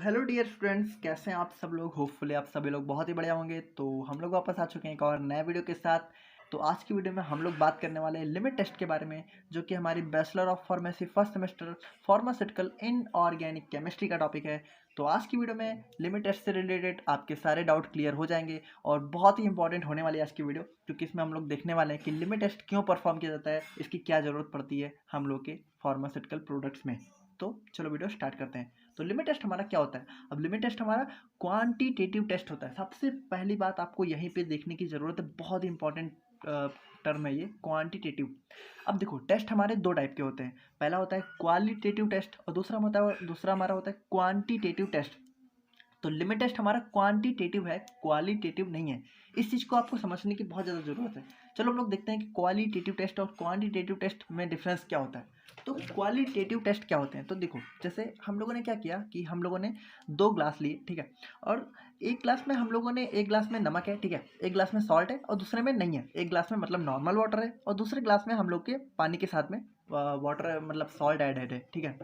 Hello dear students, कैसे हैं आप सब लोग। होपफुली आप सभी लोग बहुत ही बढ़िया होंगे। तो हम लोग वापस आ चुके हैं एक और नए वीडियो के साथ। तो आज की वीडियो में हम लोग बात करने वाले हैं लिमिट टेस्ट के बारे में, जो कि हमारी bachelor of pharmacy first semester pharmaceutical in organic chemistry का टॉपिक है। तो आज की वीडियो में लिमिट टेस्ट से रिलेटेड आपके सारे डाउट क्लियर हो जाएंगे और बहुत ही इंपॉर्टेंट होने वाली है आज की वीडियो, क्योंकि इसमें हम लोग देखने वाले हैं कि लिमिट टेस्ट क्यों परफॉर्म किया जाता है, इसकी क्या ज़रूरत पड़ती है हम लोग के फार्मास्यूटिकल प्रोडक्ट्स में। तो चलो वीडियो स्टार्ट करते हैं। तो लिमिट टेस्ट हमारा क्या होता है। अब लिमिट टेस्ट हमारा क्वांटिटेटिव टेस्ट होता है। सबसे पहली बात आपको यहीं पे देखने की ज़रूरत है, बहुत ही इंपॉर्टेंट टर्म है ये क्वांटिटेटिव। अब देखो, टेस्ट हमारे दो टाइप के होते हैं। पहला होता है क्वालिटेटिव टेस्ट और दूसरा हमारा होता है क्वांटिटेटिव टेस्ट। तो लिमिट टेस्ट हमारा क्वांटिटेटिव है, क्वालिटेटिव नहीं है। इस चीज़ को आपको समझने की बहुत ज़्यादा ज़रूरत है। चलो हम लोग देखते हैं कि क्वालिटेटिव टेस्ट और क्वांटिटेटिव टेस्ट में डिफरेंस क्या होता है। तो क्वालिटेटिव टेस्ट क्या होते हैं, तो देखो, जैसे हम लोगों ने क्या किया कि हम लोगों ने दो ग्लास लिए, ठीक है। और एक ग्लास में हम लोगों ने, एक ग्लास में नमक है, ठीक है, एक ग्लास में सॉल्ट है और दूसरे में नहीं है। एक ग्लास में मतलब नॉर्मल वाटर है और दूसरे ग्लास में हम लोग के पानी के साथ में वाटर मतलब सॉल्ट ऐड है, ठीक है।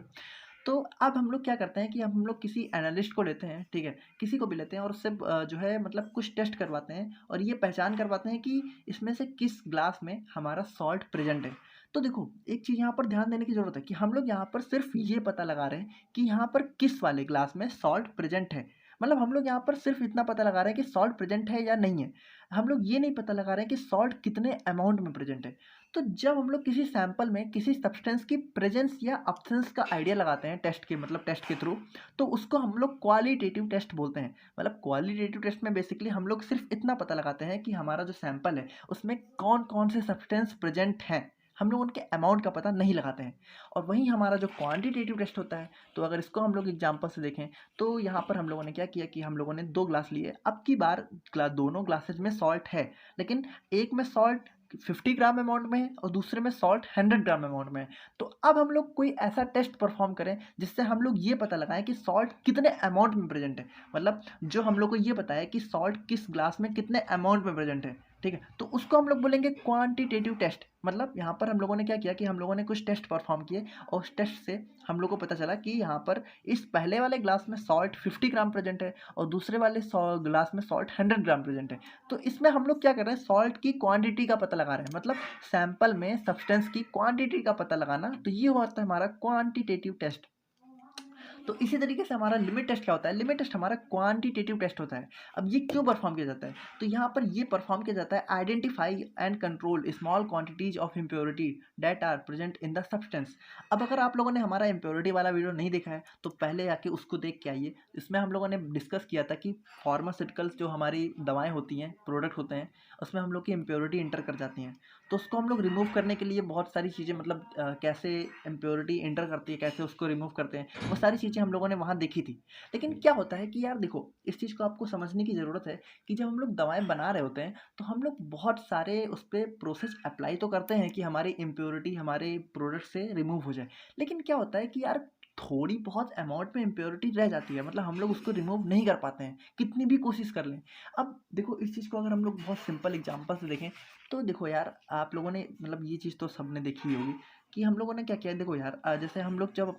तो अब हम लोग क्या करते हैं कि हम लोग किसी एनालिस्ट को लेते हैं, ठीक है, किसी को भी लेते हैं और उससे जो है मतलब कुछ टेस्ट करवाते हैं और ये पहचान करवाते हैं कि इसमें से किस ग्लास में हमारा सॉल्ट प्रेजेंट है। तो देखो, एक चीज़ यहाँ पर ध्यान देने की ज़रूरत है कि हम लोग यहाँ पर सिर्फ ये पता लगा रहे हैं कि यहाँ पर किस वाले ग्लास में सॉल्ट प्रेजेंट है। मतलब हम लोग यहाँ पर सिर्फ इतना पता लगा रहे हैं कि सॉल्ट प्रेजेंट है या नहीं है। हम लोग ये नहीं पता लगा रहे हैं कि सॉल्ट कितने अमाउंट में प्रेजेंट है। तो जब हम लोग किसी सैंपल में किसी सब्सटेंस की प्रेजेंस या अब्सेंस का आइडिया लगाते हैं टेस्ट के मतलब टेस्ट के थ्रू, तो उसको हम लोग क्वालिटेटिव टेस्ट बोलते हैं। मतलब क्वालिटेटिव टेस्ट में बेसिकली हम लोग सिर्फ इतना पता लगाते हैं कि हमारा जो सैंपल है उसमें कौन कौन से सब्सटेंस प्रेजेंट हैं। हम लोग उनके अमाउंट का पता नहीं लगाते हैं। और वहीं हमारा जो क्वांटिटेटिव टेस्ट होता है, तो अगर इसको हम लोग एग्जांपल से देखें, तो यहाँ पर हम लोगों ने क्या किया कि हम लोगों ने दो ग्लास लिए। अब की बार दोनों ग्लासेज में सॉल्ट है, लेकिन एक में सॉल्ट 50 ग्राम अमाउंट में है और दूसरे में सॉल्ट 100 ग्राम अमाउंट में है। तो अब हम लोग कोई ऐसा टेस्ट परफॉर्म करें जिससे हम लोग ये पता लगाएं कि सॉल्ट कितने अमाउंट में प्रेजेंट है। मतलब जो हम लोग को ये पता है कि सॉल्ट किस ग्लास में कितने अमाउंट में प्रेजेंट है, ठीक है, तो उसको हम लोग बोलेंगे क्वांटिटेटिव टेस्ट। मतलब यहाँ पर हम लोगों ने क्या किया कि हम लोगों ने कुछ टेस्ट परफॉर्म किए और उस टेस्ट से हम लोग को पता चला कि यहाँ पर इस पहले वाले ग्लास में सॉल्ट 50 ग्राम प्रेजेंट है और दूसरे वाले ग्लास में सॉल्ट 100 ग्राम प्रेजेंट है। तो इसमें हम लोग क्या कर रहे हैं, सॉल्ट की क्वांटिटी का पता लगा रहे हैं। मतलब सैंपल में सब्सटेंस की क्वांटिटी का पता लगाना, तो ये होता है हमारा क्वांटिटेटिव टेस्ट। तो इसी तरीके से हमारा लिमिट टेस्ट क्या होता है, लिमिट टेस्ट हमारा क्वांटिटेटिव टेस्ट होता है। अब ये क्यों परफॉर्म किया जाता है, तो यहाँ पर ये परफॉर्म किया जाता है identify and control small quantities of impurity that are present in the substance. अब अगर आप लोगों ने हमारा इम्प्योरिटी वाला वीडियो नहीं देखा है तो पहले आके उसको देख के आइए। इसमें हम लोगों ने डिस्कस किया था कि फार्मास्यूटिकल्स जो हमारी दवाएं होती हैं, प्रोडक्ट होते हैं, उसमें हम लोग की इम्प्योरिटी इंटर कर जाती हैं। तो उसको हम लोग रिमूव करने के लिए बहुत सारी चीज़ें, मतलब कैसे इम्प्योरिटी इंटर करती है, कैसे उसको रिमूव करते हैं, वो सारी चीज़ें हम लोगों ने वहाँ देखी थी। लेकिन क्या होता है कि यार देखो, इस चीज़ को आपको समझने की ज़रूरत है कि जब हम लोग दवाएं बना रहे होते हैं तो हम लोग बहुत सारे उस पर प्रोसेस अप्लाई तो करते हैं कि हमारी इम्प्योरिटी हमारे प्रोडक्ट से रिमूव हो जाए। लेकिन क्या होता है कि यार थोड़ी बहुत अमाउंट में इम्प्योरिटी रह जाती है, मतलब हम लोग उसको रिमूव नहीं कर पाते हैं कितनी भी कोशिश कर लें। अब देखो, इस चीज़ को अगर हम लोग बहुत सिंपल एग्जांपल से देखें, तो देखो यार, आप लोगों ने मतलब ये चीज़ तो सबने देखी ही होगी कि हम लोगों ने क्या किया है। देखो यार, जैसे हम लोग जब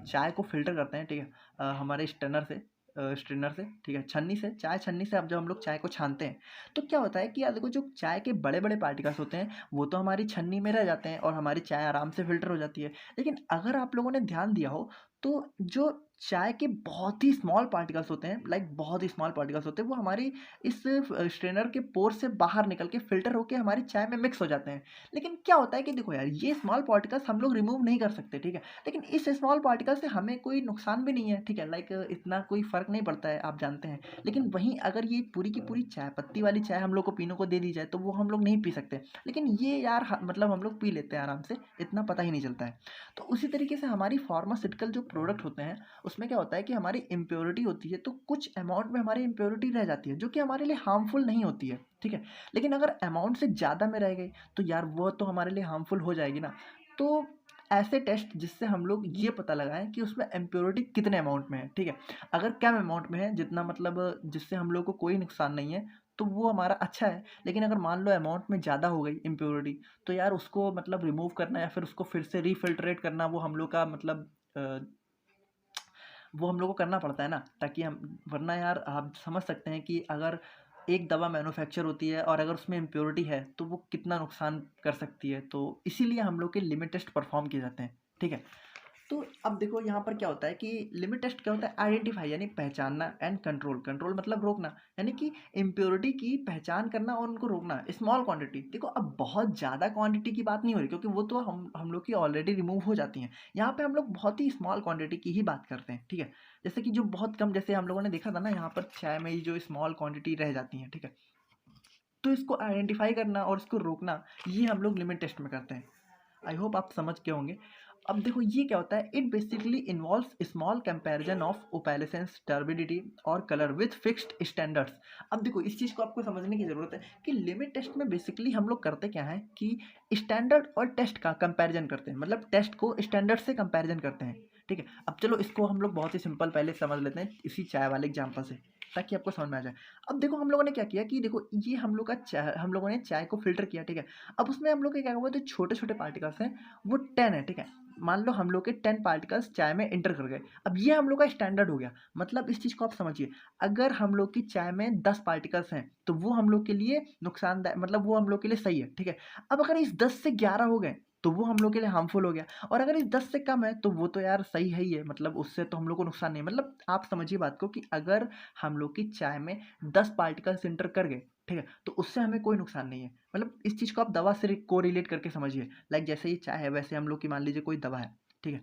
चाय को फ़िल्टर करते हैं, ठीक है, हमारे स्ट्रेनर से, ठीक है, छन्नी से, चाय छन्नी से अब जब हम लोग चाय को छानते हैं, तो क्या होता है कि यार देखो, जो चाय के बड़े बड़े पार्टिकल्स होते हैं वो तो हमारी छन्नी में रह जाते हैं और हमारी चाय आराम से फ़िल्टर हो जाती है। लेकिन अगर आप लोगों ने ध्यान दिया हो, तो जो चाय के बहुत ही स्मॉल पार्टिकल्स होते हैं, लाइक बहुत ही स्मॉल पार्टिकल्स होते हैं, वो हमारी इस स्ट्रेनर के पोर से बाहर निकल के फ़िल्टर होके हमारी चाय में मिक्स हो जाते हैं। लेकिन क्या होता है कि देखो यार, ये स्मॉल पार्टिकल्स हम लोग रिमूव नहीं कर सकते, ठीक है, लेकिन इस स्मॉल पार्टिकल से हमें कोई नुकसान भी नहीं है, ठीक है, लाइक इतना कोई फ़र्क नहीं पड़ता है, आप जानते हैं। लेकिन वहीं अगर ये पूरी की पूरी चाय पत्ती वाली चाय हम लोग को पीने को दे दी जाए तो वो हम लोग नहीं पी सकते। लेकिन ये यार मतलब हम लोग पी लेते हैं आराम से, इतना पता ही नहीं चलता है। तो उसी तरीके से हमारी फार्मास्यूटिकल जो प्रोडक्ट होते हैं, उसमें क्या होता है कि हमारी इम्प्योरिटी होती है, तो कुछ अमाउंट में हमारी इम्प्योरिटी रह जाती है जो कि हमारे लिए हार्मफुल नहीं होती है, ठीक है। लेकिन अगर अमाउंट से ज़्यादा में रह गई तो यार वो तो हमारे लिए हार्मफुल हो जाएगी ना। तो ऐसे टेस्ट जिससे हम लोग ये पता लगाएं कि उसमें इम्प्योरिटी कितने अमाउंट में है, ठीक है। अगर कम अमाउंट में है, जितना मतलब जिससे हम लोग को कोई नुकसान नहीं है, तो वो हमारा अच्छा है। लेकिन अगर मान लो अमाउंट में ज़्यादा हो गई इम्प्योरिटी, तो यार उसको मतलब रिमूव करना या फिर उसको फिर से रीफिल्ट्रेट करना, वो हम लोग का मतलब वो हम लोग को करना पड़ता है ना, ताकि हम, वरना यार आप समझ सकते हैं कि अगर एक दवा मैन्युफैक्चर होती है और अगर उसमें इम्प्योरिटी है तो वो कितना नुकसान कर सकती है। तो इसीलिए हम लोग के लिमिट टेस्ट परफॉर्म किए जाते हैं, ठीक है। तो अब देखो यहाँ पर क्या होता है कि लिमिट टेस्ट क्या होता है, आइडेंटिफाई यानी पहचानना, एंड कंट्रोल, कंट्रोल मतलब रोकना, यानी कि इम्प्योरिटी की पहचान करना और उनको रोकना। स्मॉल क्वांटिटी, देखो अब बहुत ज़्यादा क्वांटिटी की बात नहीं हो रही, क्योंकि वो तो हम लोग की ऑलरेडी रिमूव हो जाती हैं। यहाँ पे हम लोग बहुत ही स्मॉल क्वांटिटी की ही बात करते हैं, ठीक है। जैसे कि जो बहुत कम, जैसे हम लोगों ने देखा था ना यहाँ पर चाय में ही जो स्मॉल क्वांटिटी रह जाती हैं, ठीक है। तो इसको आइडेंटिफाई करना और इसको रोकना, ये हम लोग लिमिट टेस्ट में करते हैं। आई होप आप समझ के होंगे। अब देखो ये क्या होता है, it basically involves small comparison of opalescence, turbidity और कलर विथ फिक्स्ड स्टैंडर्ड्स। अब देखो इस चीज़ को आपको समझने की ज़रूरत है कि लिमिट टेस्ट में बेसिकली हम लोग करते क्या है कि स्टैंडर्ड और टेस्ट का कंपैरिजन करते हैं, मतलब टेस्ट को स्टैंडर्ड से कंपैरिजन करते हैं, ठीक है। अब चलो इसको हम लोग बहुत ही सिंपल पहले समझ लेते हैं इसी चाय वाले एग्जाम्पल से, ताकि आपको समझ में आ जाए। अब देखो हम लोगों ने क्या किया कि देखो ये हम लोग का चाय, हम लोगों ने चाय को फिल्टर किया, ठीक है। अब उसमें हम लोग के क्या हुआ, तो छोटे छोटे पार्टिकल्स हैं, वो 10 है, ठीक है। मान लो हम लोग के 10 पार्टिकल्स चाय में एंटर कर गए। अब ये हम लोग का स्टैंडर्ड हो गया। मतलब इस चीज़ को आप समझिए, अगर हम लोग की चाय में 10 पार्टिकल्स हैं तो वो हम लोग के लिए नुकसानदायक, मतलब वो हम लोग के लिए सही है, ठीक है। अब अगर इस 10 से 11 हो गए तो वो हम लोग के लिए हार्मफुल हो गया, और अगर इस 10 से कम है तो वो तो यार सही है ही है, मतलब उससे तो हम लोग को नुकसान नहीं है। मतलब आप समझिए बात को कि अगर हम लोग की चाय में 10 पार्टिकल्स एंटर कर गए, ठीक है, तो उससे हमें कोई नुकसान नहीं है। मतलब इस चीज़ को आप दवा से को रिलेट करके समझिए। लाइक जैसे ये चाय है, वैसे हम लोग की मान लीजिए कोई दवा है, ठीक है।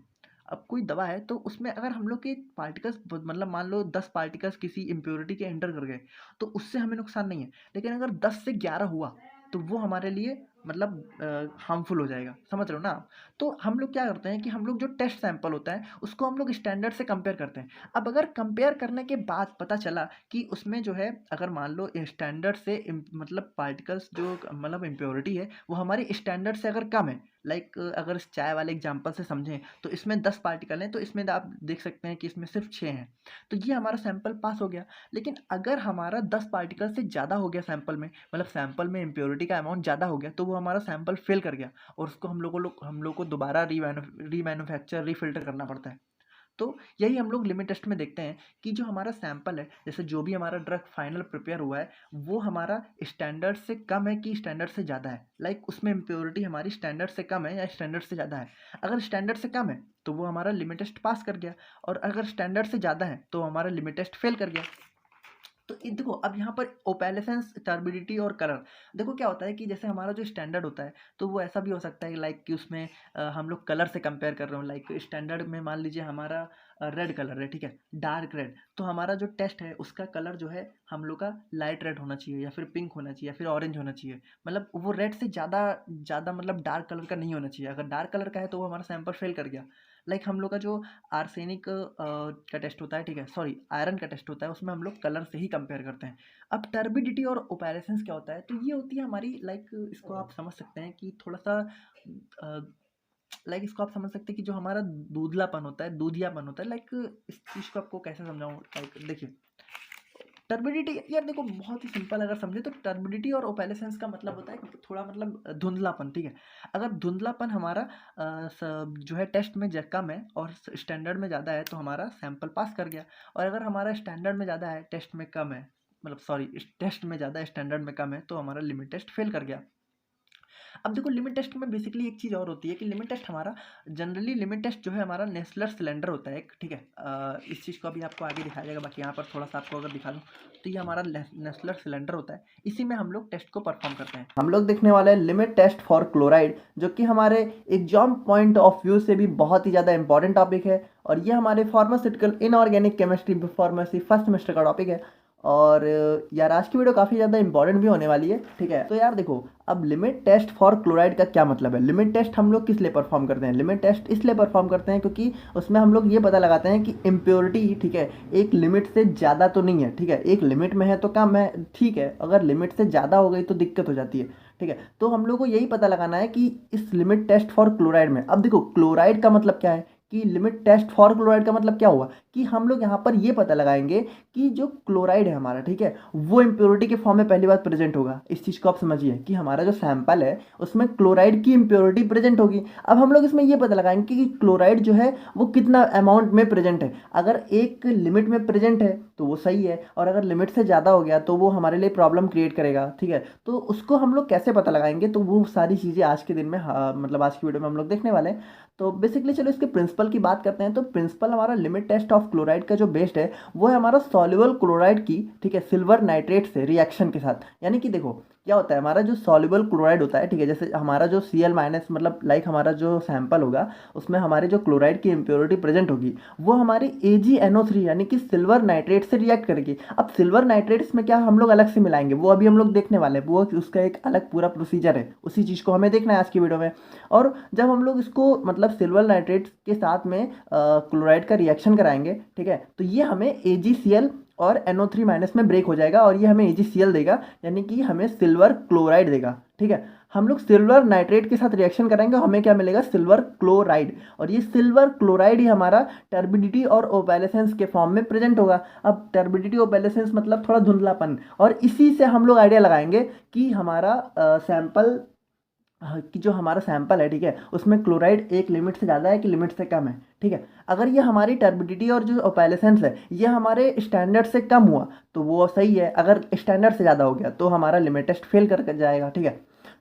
अब कोई दवा है तो उसमें अगर हम लोग के पार्टिकल्स, मतलब मान लो 10 पार्टिकल्स किसी इम्प्योरिटी के एंटर कर गए तो उससे हमें नुकसान नहीं है। लेकिन अगर 10 से 11 हुआ तो वो हमारे लिए मतलब हार्मफुल हो जाएगा, समझ रहे हो ना आप। तो हम लोग क्या करते हैं कि हम लोग जो टेस्ट सैंपल होता है उसको हम लोग स्टैंडर्ड से कंपेयर करते हैं। अब अगर कंपेयर करने के बाद पता चला कि उसमें जो है, अगर मान लो स्टैंडर्ड से मतलब पार्टिकल्स जो मतलब इम्प्योरिटी है वो हमारी स्टैंडर्ड से अगर कम है, लाइक अगर इस चाय वाले एग्जांपल से समझें तो इसमें 10 पार्टिकल हैं, तो इसमें आप देख सकते हैं कि इसमें सिर्फ 6 हैं, तो ये हमारा सैंपल पास हो गया। लेकिन अगर हमारा 10 पार्टिकल से ज़्यादा हो गया सैंपल में, मतलब सैंपल में इम्प्योरिटी का अमाउंट ज़्यादा हो गया, तो वो हमारा सैंपल फेल कर गया और उसको हम लोग को दोबारा रीमैन्युफैक्चर रीफिल्टर करना पड़ता है। तो यही हम लोग लिमिट टेस्ट में देखते हैं कि जो हमारा सैंपल है, जैसे जो भी हमारा ड्रग फाइनल प्रिपेयर हुआ है, वो हमारा स्टैंडर्ड से कम है कि स्टैंडर्ड से ज़्यादा है। लाइक उसमें इम्प्योरिटी हमारी स्टैंडर्ड से कम है या स्टैंडर्ड से ज़्यादा है। अगर स्टैंडर्ड से कम है तो वो हमारा लिमिट टेस्ट पास कर गया, और अगर स्टैंडर्ड से ज़्यादा है तो हमारा लिमिट टेस्ट फेल कर गया। तो ये देखो अब यहाँ पर ओपेलेसेंस, टर्बिडिटी और कलर, देखो क्या होता है कि जैसे हमारा जो स्टैंडर्ड होता है तो वो ऐसा भी हो सकता है लाइक कि उसमें हम लोग कलर से कंपेयर कर रहे हो। लाइक स्टैंडर्ड में मान लीजिए हमारा रेड कलर है, ठीक है, डार्क रेड, तो हमारा जो टेस्ट है उसका कलर जो है हम लोग का लाइट रेड होना चाहिए, या फिर पिंक होना चाहिए, या फिर ऑरेंज होना चाहिए। मतलब वो रेड से ज़्यादा ज़्यादा मतलब डार्क कलर का नहीं होना चाहिए। अगर डार्क कलर का है तो वो हमारा सैंपल फेल कर गया। लाइक हम लोग का जो आर्सेनिक का टेस्ट होता है, ठीक है, सॉरी आयरन का टेस्ट होता है, उसमें हम लोग कलर से ही कंपेयर करते हैं। अब टर्बिडिटी और ओपेलेसेंस क्या होता है, तो ये होती है हमारी, लाइक इसको आप समझ सकते हैं कि थोड़ा सा लाइक इसको आप समझ सकते हैं कि जो हमारा दूधलापन होता है, दूधियापन होता है, लाइक इस चीज़ को आपको कैसे समझाऊँ। लाइक देखिए टर्बिडिटी यार देखो बहुत ही सिंपल अगर समझे तो टर्बिडिटी और ओपेलेसेंस का मतलब होता है कि थोड़ा मतलब धुंधलापन, ठीक है। अगर धुंधलापन हमारा जो है टेस्ट में कम है और स्टैंडर्ड में ज़्यादा है तो हमारा सैंपल पास कर गया। और अगर हमारा स्टैंडर्ड में ज़्यादा है, टेस्ट में कम है, मतलब सॉरी टेस्ट में ज़्यादा है स्टैंडर्ड में कम है, तो हमारा लिमिट टेस्ट फेल कर गया। अब देखो लिमिट टेस्ट में बेसिकली एक चीज़ और होती है कि लिमिट टेस्ट हमारा, जनरली लिमिट टेस्ट जो है हमारा नेस्लर सिलेंडर होता है एक, ठीक है। इस चीज़ को अभी आपको आगे दिखाया जाएगा, बाकी यहाँ पर थोड़ा सा आपको अगर दिखा दूँ तो ये हमारा नेस्लर सिलेंडर होता है, इसी में हम लोग टेस्ट को परफॉर्म करते हैं। हम लोग देखने वाले हैं लिमिट टेस्ट फॉर क्लोराइड, जो कि हमारे एग्जाम पॉइंट ऑफ व्यू से भी बहुत ही ज़्यादा इंपॉर्टेंट टॉपिक है, और ये हमारे pharmaceutical inorganic chemistry pharmacy first semester का टॉपिक है। और यार आज की वीडियो काफ़ी ज़्यादा इंपॉर्टेंट भी होने वाली है, ठीक है। तो यार देखो अब लिमिट टेस्ट फॉर क्लोराइड का क्या मतलब है। लिमिट टेस्ट हम लोग किस लिए परफॉर्म करते हैं, लिमिट टेस्ट इसलिए परफॉर्म करते हैं क्योंकि उसमें हम लोग ये पता लगाते हैं कि इम्प्योरिटी, ठीक है, एक लिमिट से ज़्यादा तो नहीं है, ठीक है, एक लिमिट में है तो कम है, ठीक है, अगर लिमिट से ज़्यादा हो गई तो दिक्कत हो जाती है, ठीक है। तो हम लोग को यही पता लगाना है कि इस लिमिट टेस्ट फॉर क्लोराइड में, अब देखो क्लोराइड का मतलब क्या है कि लिमिट टेस्ट फॉर क्लोराइड का मतलब क्या हुआ कि हम लोग यहाँ पर ये पता लगाएंगे कि जो क्लोराइड है हमारा, ठीक है, वो इम्प्योरिटी के फॉर्म में पहली बार प्रेजेंट होगा। इस चीज़ को आप समझिए कि हमारा जो सैंपल है उसमें क्लोराइड की इम्प्योरिटी प्रेजेंट होगी। अब हम लोग इसमें ये पता लगाएंगे कि क्लोराइड जो है वो कितना अमाउंट में प्रेजेंट है। अगर एक लिमिट में प्रेजेंट है तो वो सही है, और अगर लिमिट से ज़्यादा हो गया तो वो हमारे लिए प्रॉब्लम क्रिएट करेगा, ठीक है। तो उसको हम लोग कैसे पता लगाएंगे, तो वो सारी चीज़ें आज के दिन में, मतलब आज की वीडियो में हम लोग देखने वाले हैं। तो बेसिकली चलो इसके प्रिंसिपल की बात करते हैं। तो प्रिंसिपल हमारा लिमिट टेस्ट ऑफ क्लोराइड का जो बेस्ड है वो है हमारा सॉल्युबल क्लोराइड की, ठीक है, सिल्वर नाइट्रेट से रिएक्शन के साथ। यानी कि देखो क्या होता है, हमारा जो सॉल्युबल क्लोराइड होता है, ठीक है, जैसे हमारा जो Cl माइनस, मतलब लाइक हमारा जो सैंपल होगा उसमें हमारे जो क्लोराइड की इम्प्योरिटी प्रेजेंट होगी वो हमारी AgNO3 यानी कि सिल्वर नाइट्रेट से रिएक्ट करेगी। अब सिल्वर नाइट्रेट इसमें क्या हम लोग अलग से मिलाएंगे, वो अभी हम लोग देखने वाले हैं, वो उसका एक अलग पूरा प्रोसीजर है, उसी चीज़ को हमें देखना है आज की वीडियो में। और जब हम लोग इसको मतलब सिल्वर नाइट्रेट के साथ में क्लोराइड का रिएक्शन कराएंगे, ठीक है, तो ये हमें AgCl और NO3 माइनस में ब्रेक हो जाएगा और ये हमें AgCl देगा, यानी कि हमें सिल्वर क्लोराइड देगा, ठीक है। हम लोग सिल्वर नाइट्रेट के साथ रिएक्शन करेंगे, हमें क्या मिलेगा, सिल्वर क्लोराइड। और ये सिल्वर क्लोराइड ही हमारा टर्बिडिटी और ओपेलेसेंस के फॉर्म में प्रेजेंट होगा। अब टर्बिडिटी ओपेलेसेंस मतलब थोड़ा धुंधलापन, और इसी से हम लोग आइडिया लगाएंगे कि हमारा सैंपल, कि जो हमारा सैंपल है, ठीक है, उसमें क्लोराइड एक लिमिट से ज़्यादा है कि लिमिट से कम है, ठीक है। अगर ये हमारी टर्बिडिटी और जो ओपेलेसेंस है ये हमारे स्टैंडर्ड से कम हुआ तो वो सही है, अगर स्टैंडर्ड से ज़्यादा हो गया तो हमारा लिमिट टेस्ट फेल कर जाएगा, ठीक है।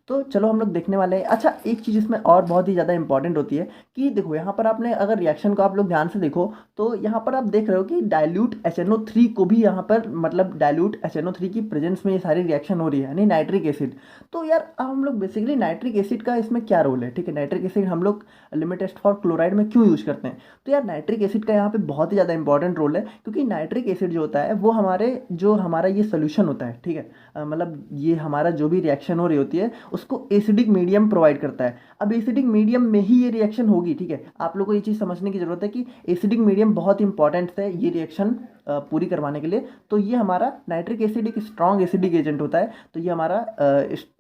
तो चलो हम लोग देखने वाले हैं। अच्छा, एक चीज़ इसमें और बहुत ही ज़्यादा इंपॉर्टेंट होती है कि देखो यहाँ पर आपने अगर रिएक्शन को आप लोग ध्यान से देखो तो यहाँ पर आप देख रहे हो कि डाइल्यूट HNO3 को भी यहाँ पर, मतलब डाइल्यूट HNO3 की प्रेजेंस में ये सारी रिएक्शन हो रही है, यानी नाइट्रिक एसिड। तो यार अब हम लोग बेसिकली नाइट्रिक एसिड का इसमें क्या रोल है, ठीक है, नाइट्रिक एसिड हम लोग लिमिट टेस्ट फॉर क्लोराइड में क्यों यूज़ करते हैं। तो यार नाइट्रिक एसिड का यहाँ पे बहुत ही ज़्यादा इंपॉर्टेंट रोल है, क्योंकि नाइट्रिक एसिड जो होता है वो हमारे जो हमारा ये सोल्यूशन होता है, ठीक है, मतलब ये हमारा जो भी रिएक्शन हो रही होती है उसको एसिडिक मीडियम प्रोवाइड करता है। अब एसिडिक मीडियम में ही ये रिएक्शन होगी, ठीक है। आप लोगों को ये चीज़ समझने की जरूरत है कि एसिडिक मीडियम बहुत इंपॉर्टेंट है ये रिएक्शन पूरी करवाने के लिए। तो ये हमारा नाइट्रिक एसिड एक स्ट्रॉन्ग एसिडिक एजेंट होता है, तो ये हमारा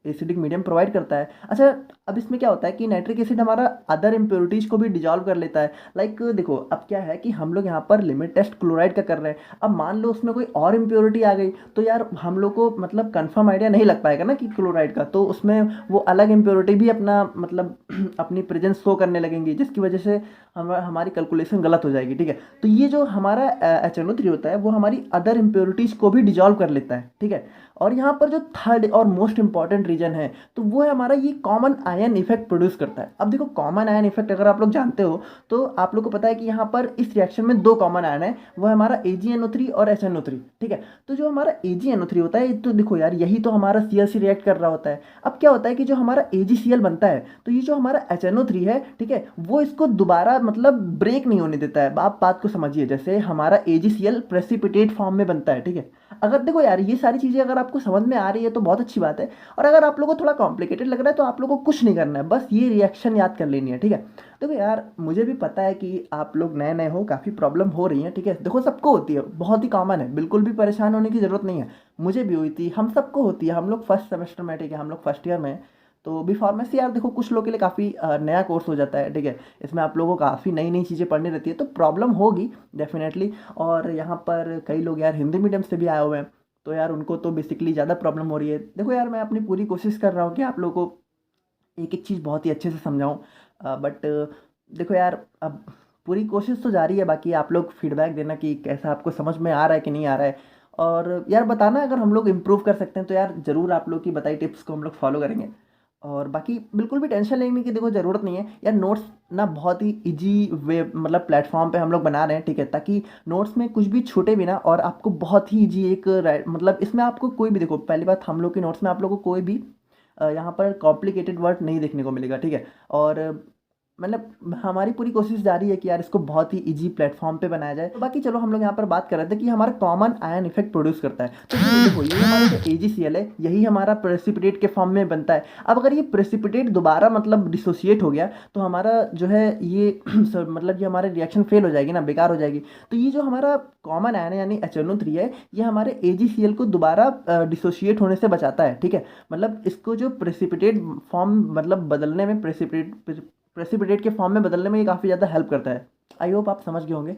एसिडिक मीडियम प्रोवाइड करता है। अच्छा, अब इसमें क्या होता है कि नाइट्रिक एसिड हमारा अदर इम्प्योरिटीज को भी डिजॉल्व कर लेता है। लाइक देखो अब क्या है कि हम लोग यहाँ पर लिमिट टेस्ट क्लोराइड का कर रहे हैं, अब मान लो उसमें कोई और इम्प्योरिटी आ गई तो यार हम लोग को मतलब कंफर्म आइडिया नहीं लग पाएगा ना कि क्लोराइड का, तो उसमें वो अलग इम्प्योरिटी भी अपना मतलब अपनी प्रेजेंस शो करने लगेंगी, जिसकी वजह से हमारी कैलकुलेशन गलत हो जाएगी, ठीक है। तो ये जो हमारा HNO3 होता है वो हमारी अदर इम्प्योरिटीज को भी डिजॉल्व कर लेता है, ठीक है। और यहाँ पर जो थर्ड और मोस्ट इंपॉर्टेंट रीजन है तो वो है हमारा ये कॉमन आयन इफेक्ट प्रोड्यूस करता है। अब देखो कॉमन आयन इफेक्ट अगर आप लोग जानते हो तो आप लोग को पता है कि यहाँ पर इस रिएक्शन में दो कॉमन आयन है, वो है हमारा AgNO3 और HNO3, ठीक है। तो जो हमारा AgNO3 होता है, तो देखो यार यही तो हमारा Cl से रिएक्ट कर रहा होता है। अब क्या होता है कि जो हमारा AgCl बनता है तो ये जो हमारा HNO3 है, ठीक है, वो इसको दोबारा मतलब ब्रेक नहीं होने देता है। आप बात को समझिए, जैसे हमारा AgCl प्रेसिपिटेट फॉर्म में बनता है, ठीक है। अगर देखो यार ये सारी चीज़ें अगर आपको समझ में आ रही है तो बहुत अच्छी बात है, और अगर आप लोगों को थोड़ा कॉम्प्लिकेटेड लग रहा है तो आप लोगों को कुछ नहीं करना है, बस ये रिएक्शन याद कर लेनी है, ठीक है। देखो यार मुझे भी पता है कि आप लोग नए नए हो, काफ़ी प्रॉब्लम हो रही है, ठीक है, देखो सबको होती है, बहुत ही कॉमन है, बिल्कुल भी परेशान होने की ज़रूरत नहीं है। मुझे भी हुई थी, हम सबको होती है, हम लोग फर्स्ट सेमेस्टर में, ठीक है, हम लोग फर्स्ट ईयर में। तो बी फार्मेसी यार देखो कुछ लोगों के लिए काफ़ी नया कोर्स हो जाता है, ठीक है, इसमें आप लोगों को काफ़ी नई नई चीज़ें पढ़नी रहती है, तो प्रॉब्लम होगी डेफिनेटली। और यहाँ पर कई लोग यार हिंदी मीडियम से भी आए हुए हैं, तो यार उनको तो बेसिकली ज़्यादा प्रॉब्लम हो रही है। देखो यार मैं अपनी पूरी कोशिश कर रहा हूँ कि आप लोगों को एक एक चीज़ बहुत ही अच्छे से समझाऊँ, बट देखो यार अब पूरी कोशिश तो जारी है, बाकी आप लोग फीडबैक देना कि कैसा आपको समझ में आ रहा है कि नहीं आ रहा है। और यार बताना अगर हम लोग इम्प्रूव कर सकते हैं तो यार ज़रूर आप लोग की बताई टिप्स को हम लोग फॉलो करेंगे। और बाकी बिल्कुल भी टेंशन लेने की देखो ज़रूरत नहीं है यार, नोट्स ना बहुत ही इजी वे मतलब प्लेटफॉर्म पे हम लोग बना रहे हैं, ठीक है, ताकि नोट्स में कुछ भी छूटे भी ना, और आपको बहुत ही इजी एक मतलब इसमें आपको कोई भी, देखो पहली बात हम लोग के नोट्स में आप लोगों को कोई भी यहाँ पर कॉम्प्लिकेटेड वर्ड नहीं देखने को मिलेगा, ठीक है। और मतलब हमारी पूरी कोशिश जारी है कि यार इसको बहुत ही इजी प्लेटफॉर्म पे बनाया जाए। तो बाकी चलो हम लोग यहाँ पर बात कर रहे थे कि हमारा कॉमन आयन इफेक्ट प्रोड्यूस करता है। तो ये देखो ये हमारा जो AgCl है यही हमारा प्रेसिपिटेट के फॉर्म में बनता है। अब अगर ये प्रेसिपिटेट दोबारा मतलब डिसोसिएट हो गया तो हमारा जो है ये मतलब ये हमारे रिएक्शन फेल हो जाएगी ना, बेकार हो जाएगी। तो ये जो हमारा कॉमन आयन है यानी HNO3 है, ये हमारे AgCl को दोबारा डिसोसिएट होने से बचाता है, ठीक है। मतलब इसको जो प्रेसिपिटेट फॉर्म मतलब बदलने में प्रेसिपिटेट के फॉर्म में बदलने में ये काफ़ी ज़्यादा हेल्प करता है। आई होप आप समझ गए होंगे।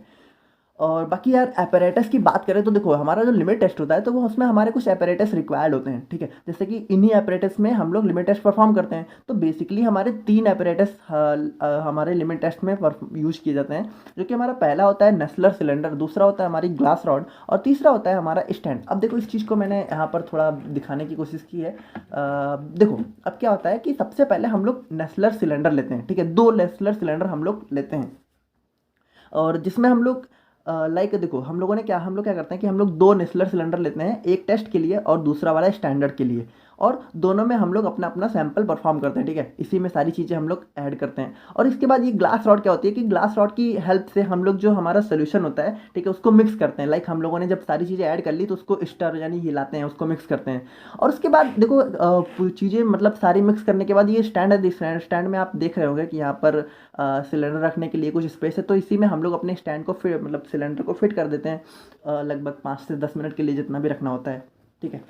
और बाकी यार apparatus की बात करें तो देखो हमारा जो लिमिट टेस्ट होता है तो वो उसमें हमारे कुछ apparatus रिक्वायर्ड होते हैं, ठीक है। जैसे कि इन्हीं apparatus में हम लोग लिमिट टेस्ट परफॉर्म करते हैं। तो बेसिकली हमारे 3 apparatus हमारे लिमिट टेस्ट में यूज़ किए जाते हैं, जो कि हमारा पहला होता है नेस्लर सिलेंडर, दूसरा होता है हमारी ग्लास रॉड और तीसरा होता है हमारा स्टैंड। अब देखो इस चीज़ को मैंने यहाँ पर थोड़ा दिखाने की कोशिश की है। देखो अब क्या होता है कि सबसे पहले हम लोग नेस्लर सिलेंडर लेते हैं, ठीक है। 2 नेस्लर सिलेंडर हम लोग लेते हैं और जिसमें हम लोग लाइक देखो हम लोग क्या करते हैं कि हम लोग 2 नेस्लर सिलेंडर लेते हैं, एक टेस्ट के लिए और दूसरा वाला स्टैंडर्ड के लिए, और दोनों में हम लोग अपना अपना सैंपल परफॉर्म करते हैं, ठीक है। इसी में सारी चीज़ें हम लोग ऐड करते हैं। और इसके बाद ये ग्लास रॉड क्या होती है कि ग्लास रॉड की हेल्प से हम लोग जो हमारा सोल्यूशन होता है, ठीक है, उसको मिक्स करते हैं। लाइक हम लोगों ने जब सारी चीज़ें ऐड कर ली तो उसको स्टर यानी हिलाते हैं, उसको मिक्स करते हैं। और उसके बाद देखो चीज़ें मतलब सारी मिक्स करने के बाद ये स्टैंड है, स्टैंड में आप देख रहे होंगे कि यहाँ पर सिलेंडर रखने के लिए कुछ स्पेस है, तो इसी में हम लोग अपने स्टैंड को फिट मतलब सिलेंडर को फिट कर देते हैं लगभग 5 से 10 मिनट के लिए, जितना भी रखना होता है, ठीक है।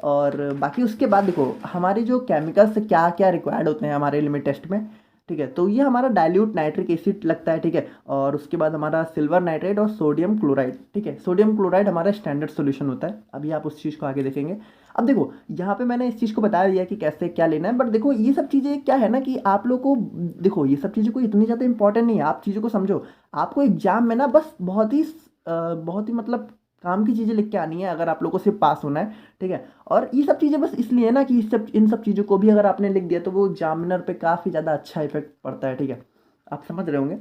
और बाकी उसके बाद देखो हमारे जो केमिकल्स क्या क्या रिक्वायर्ड होते हैं हमारे लिमिट टेस्ट में, ठीक है। तो ये हमारा डाइल्यूट नाइट्रिक एसिड लगता है, ठीक है। और उसके बाद हमारा सिल्वर नाइट्रेट और सोडियम क्लोराइड, ठीक है। सोडियम क्लोराइड हमारा स्टैंडर्ड सॉल्यूशन होता है। अभी आप उस चीज़ को आगे देखेंगे। अब देखो यहाँ पे मैंने इस चीज़ को बता दिया कि कैसे क्या लेना है, बट देखो ये सब चीज़ें क्या है ना कि आप लोग को देखो ये सब चीज़ें कोई इतनी ज़्यादा इंपॉर्टेंट नहीं है। आप चीज़ों को समझो, आपको एग्जाम में ना बस बहुत ही मतलब काम की चीज़ें लिख के आनी है अगर आप लोग को सिर्फ पास होना है, ठीक है। और ये सब चीज़ें बस इसलिए ना कि इन सब चीज़ों को भी अगर आपने लिख दिया तो वो एग्जामिनर पे काफ़ी ज़्यादा अच्छा इफेक्ट पड़ता है, ठीक है। आप समझ रहे होंगे।